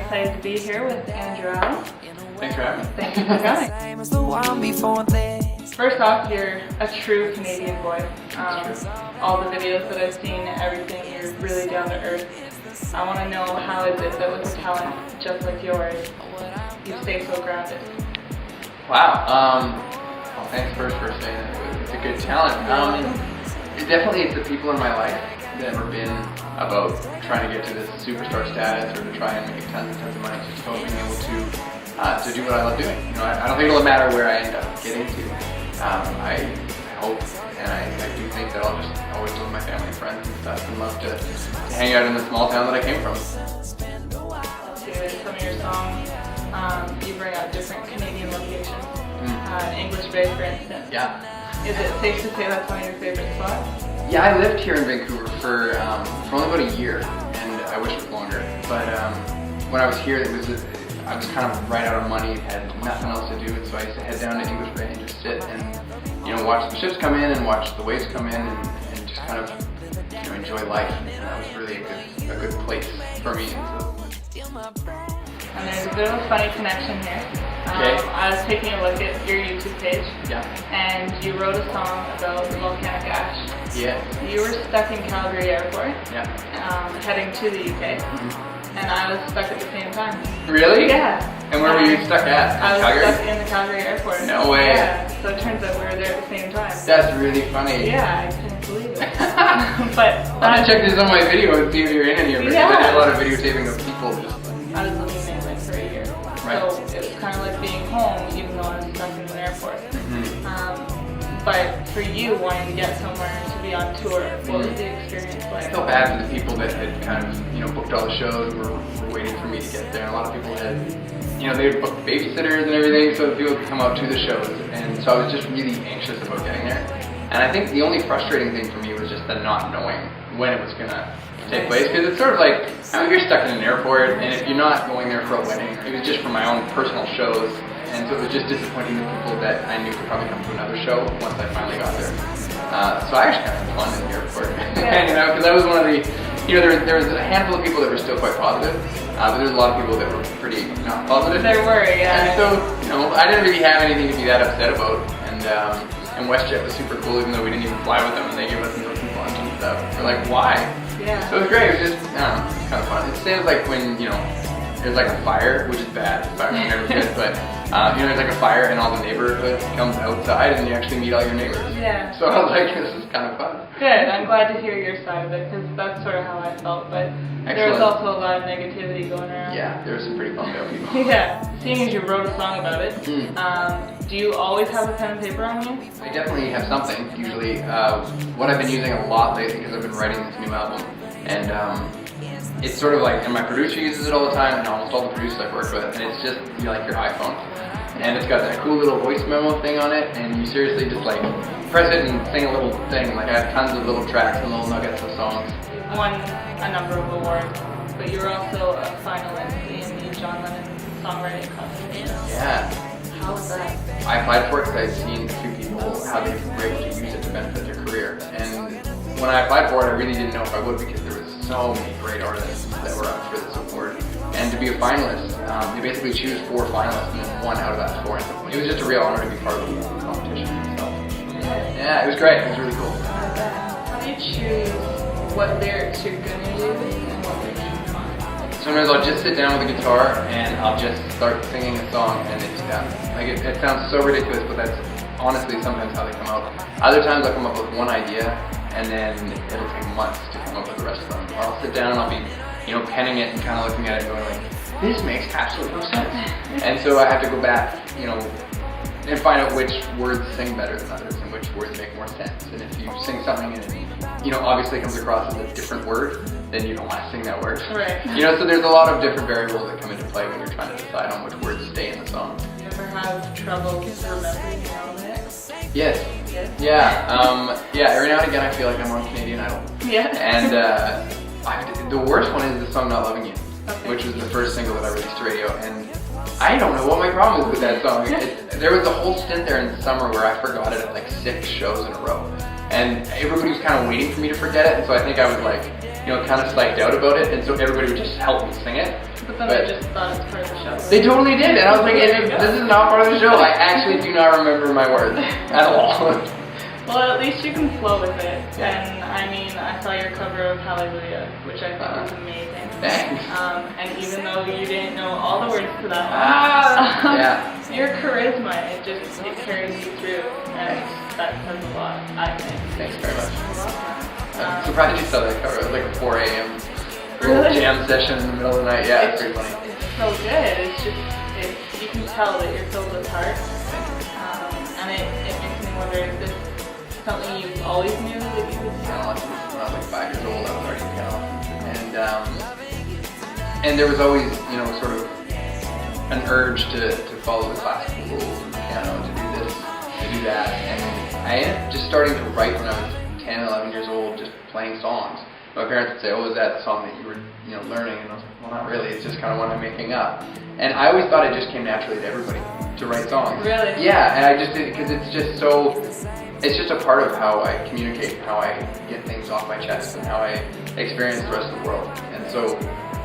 excited to be here with Andrew Allen. Thanks for having me. Thank you for coming. First off, you're a true Canadian boy. All the videos that I've seen, everything, you're really down to earth. I want to know, how is it that with a talent just like yours, you stay so grounded? Wow. Well, thanks first for saying that it's a good talent. Definitely it's the people in my life that have been about trying to get to this superstar status or to try and make tons and tons of money, just about being able to do what I love doing. You know, I don't think it'll matter where I end up getting to. I hope and I do think that I'll just always live with my family and friends and stuff and love to hang out in the small town that I came from. Some of your songs, you bring out different Canadian locations. English Bay, for instance. Yeah. Is it safe to say that's one of your favorite spots? Yeah, I lived here in Vancouver for only about a year, and I wish it was longer. But when I was here, I was kind of right out of money, had nothing else to do, and so I used to head down to English Bay and just sit and watch the ships come in and watch the waves come in and just kind of enjoy life. And that was really a good place for me. And there's a bit of a funny connection here. Okay. I was taking a look at your YouTube page. Yeah. And you wrote a song about the volcanic ash. Yeah. You were stuck in Calgary Airport. Yeah. Heading to the UK. And I was stuck at the same time. Really? Yeah. And where were you stuck at? I was Calgary? stuck in the Calgary Airport. No way. Yeah. So it turns out we were there at the same time. That's really funny. Yeah, I couldn't believe it. But I'm gonna check this on my video and see if you're in any of it. Yeah. I did a lot of videotaping of people just I was living there like for a year. Right. So it was kind of like being home even though I was stuck in an airport. But for you wanting to get somewhere to be on tour, what was the experience like? I felt bad for the people that had kind of, booked all the shows and were waiting for me to get there. A lot of people had, they would book babysitters and everything so that people could come out to the shows. And so I was just really anxious about getting there. And I think the only frustrating thing for me was just the not knowing when it was going to take place. Because it's sort of like, you're stuck in an airport, and if you're not going there for a wedding, it was just for my own personal shows. And so it was just disappointing to people that I knew could probably come to another show once I finally got there. So I actually kind of had fun in the airport, because I was one of the, there was a handful of people that were still quite positive, but there was a lot of people that were pretty not positive. There were, yeah. And so, I didn't really have anything to be that upset about, and WestJet was super cool, even though we didn't even fly with them, and they gave us milking lunch and stuff. We're like, why? Yeah. So it was great. It was just, it's kind of fun. It seems like when, there's like a fire, which is bad. Fire is never good, but there's like a fire and all the neighborhood comes outside and you actually meet all your neighbors. Yeah. So I was like, this is kind of fun. Good. I'm glad to hear your side of it because that's sort of how I felt. But there was also a lot of negativity going around. Yeah, there were some pretty bummed out people. Yeah. Seeing as you wrote a song about it, do you always have a pen and paper on you? I definitely have something. Usually, what I've been using a lot lately because I've been writing this new album, and it's sort of like, and my producer uses it all the time, and almost all the producers I've worked with, and it's just like your iPhone. And it's got that cool little voice memo thing on it, and you seriously just like press it and sing a little thing. Like I have tons of little tracks and little nuggets of songs. You won a number of awards, but you were also a finalist in the John Lennon songwriting competition. Yeah. How was that? I applied for it because I'd seen a few people how they were able to use it to benefit their career. And when I applied for it, I really didn't know if I would because there was so many great artists that were up for this award. And to be a finalist, they basically choose 4 finalists and then 1 out of that 4. It was just a real honor to be part of the competition. So, yeah, it was great. It was really cool. How do you choose what lyrics you're going to use and what lyrics you're not? Sometimes I'll just sit down with a guitar and I'll just start singing a song and it's done. Like it sounds so ridiculous, but that's honestly sometimes how they come out. Other times I'll come up with one idea and then it'll take months to come up with the rest of them. Or I'll sit down and I'll be, penning it and kind of looking at it and going like, this makes absolutely no sense. And so I have to go back, and find out which words sing better than others and which words make more sense. And if you sing something and it, obviously comes across as a different word, then you don't want to sing that word. Right. So there's a lot of different variables that come into play when you're trying to decide on which words stay in the song. Do you ever have trouble remembering your own lyrics? Yes. Yeah, every now and again I feel like I'm on Canadian Idol. Yeah. And the worst one is the song Not Loving You, okay. which was the first single that I released to radio. And I don't know what my problem is with that song. There was a whole stint there in the summer where I forgot it at like 6 shows in a row. And everybody was kind of waiting for me to forget it. And so I think I was like, kind of psyched out about it. And so everybody would just help me sing it. But then I just thought it's part of the show. They totally did, and I was like, There you go. this is not part of the show. I actually do not remember my words at all. Well, at least you can flow with it. Yeah. And I mean, I saw your cover of Hallelujah, which I think was amazing. Thanks. And even though you didn't know all the words to that one, Yeah. your charisma, it carries you through, and that says a lot, I think. Thanks very much. You're welcome. I'm surprised you saw that cover. It was like a 4 a.m. Really? jam session in the middle of the night. Yeah, it's pretty funny. It's so good. It's just, you can tell that you're filled with heart. And it makes me wonder, is this something you always knew that you could do? When I was like 5 years old, I was already piano. And there was always, you know, sort of an urge to follow the classical piano, to do this, to do that. And I ended up just starting to write when I was 10, 11 years old, just playing songs. My parents would say, oh, is that the song that you were, you know, learning? And I was like, well, not really. It's just kind of one I'm making up. And I always thought it just came naturally to everybody to write songs. Really? Yeah, and I just did because it's just so, it's just a part of how I communicate, how I get things off my chest, and how I experience the rest of the world. And so,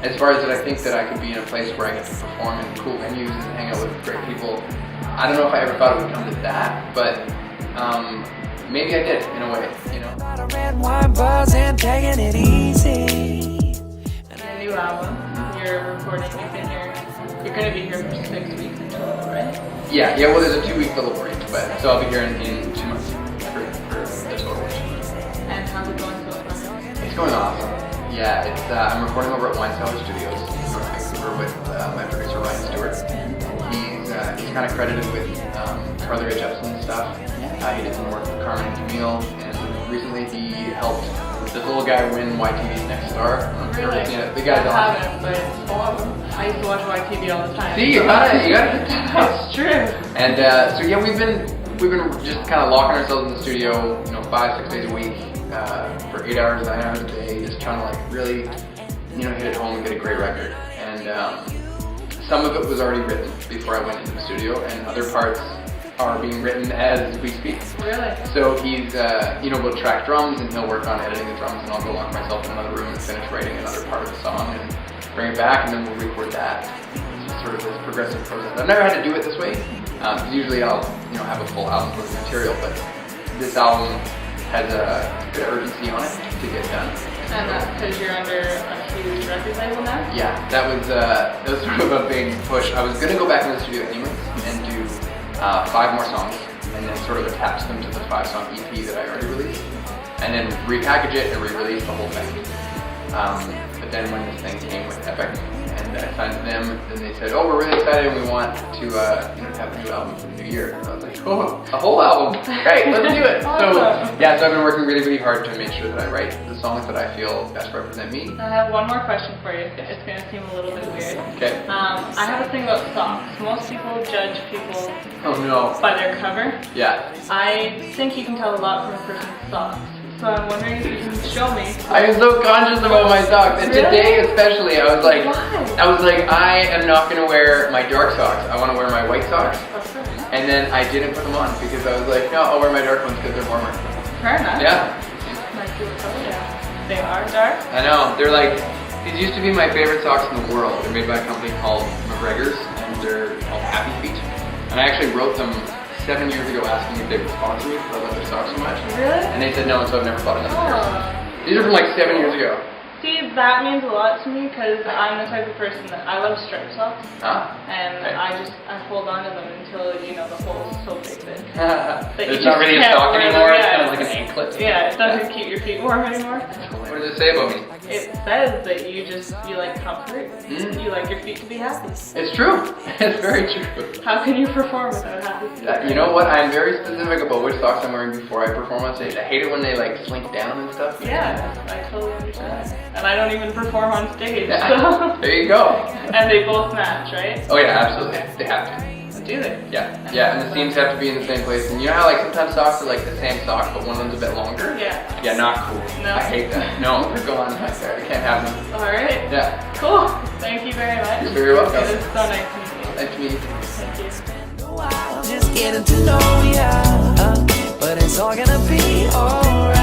as far as that, I think that I could be in a place where I get to perform in cool venues and hang out with great people. I don't know if I ever thought it would come to that, but maybe I did in a way, you know. Red wine buzz and taking it easy. Your new album, you're recording, you're going to be here for 6 weeks in total, right? Yeah, well, there's a 2-week delivery, but so I'll be here in 2 months for the total. And how's it going so far? It's going awesome. Yeah, it's I'm recording over at Wine Cellar Studios in North Vancouver with my producer Ryan Stewart. He's kind of credited with Carly Rae Jepsen stuff. He did some work with Carmen and Camille, and recently he helped this little guy win YTV's Next Star. Really? Yeah, the guy's I awesome. haven't, but it's awesome. I used to watch YTV all the time. See, you gotta get That's true. And so yeah, we've been just kind of locking ourselves in the studio, you know, 5-6 days a week, for 8 hours, 9 hours a day, just trying to like really, you know, hit it home and get a great record. And some of it was already written before I went into the studio, and other parts are being written as we speak. Really? So he's, you know, we'll track drums, and he'll work on editing the drums, and I'll go lock myself in another room and finish writing another part of the song and bring it back, and then we'll record that. It's just sort of this progressive process. I've never had to do it this way. Usually I'll, you know, have a full album worth of material, but this album has a bit of urgency on it to get done. And that's because you're under a huge record label now? Yeah, that was sort of a big push. I was going to go back into the studio anyways and do 5 more songs, and then sort of attach them to the 5-song EP that I already released, and then repackage it and re-release the whole thing. But then when this thing came with Epic, and I signed to them, then they said, oh, we're really excited and we want to you know, have a new album for the new year. And I was like, oh, a whole album, great, let's do it. Awesome. So yeah, so I've been working really, really hard to make sure that I write the songs that I feel best represent me. I have one more question for you. It's going to seem a little bit weird. Okay. I have a thing about socks. Most people judge people Oh no. by their cover. Yeah. I think you can tell a lot from a person's socks. So I'm wondering if you can show me. I am so conscious about my socks, and Really? today especially, I was like, Why? I am not gonna wear my dark socks. I want to wear my white socks. Okay. And then I didn't put them on because I was like, no, I'll wear my dark ones because they're warmer. Fair enough. Yeah. Like you would probably, yeah. They are dark. I know. They're like, these used to be my favorite socks in the world. They're made by a company called McGregor's, and they're called Happy Feet. And I actually wrote them 7 years ago asking if they would sponsor me because I love their socks so much. Really? And they said no, so I've never bought another pair. Oh. These are from like 7 years ago. See, that means a lot to me because I'm the type of person that I love striped socks. Huh? And Okay. I hold on to them until, you know, the hole's so big that There's you not just really a can't sock wear them. anymore. It's Yeah, kind of like an anklet. Yeah, it doesn't keep your feet warm anymore. What does it say about me? It says that you like comfort. Mm. You like your feet to be happy. It's true. It's very true. How can you perform without happy feet? You know what? I'm very specific about which socks I'm wearing before I perform on stage. I hate it when they like slink down and stuff. Yeah, I totally understand. And I don't even perform on stage, Yeah. so. There you go. And they both match, right? Oh yeah, absolutely. They have to. Do they? Yeah, yeah, and the seams have to be in the same place. And you know how like sometimes socks are like the same sock, but one of them's a bit longer? Yeah. Yeah, not cool. No. I hate that. No, they're gone. I can't have them. Alright. Yeah. Cool. Thank you very much. You're very welcome. It was so nice to meet you. Nice to meet you. Thank you. I'm just getting to know ya, but it's all gonna be alright.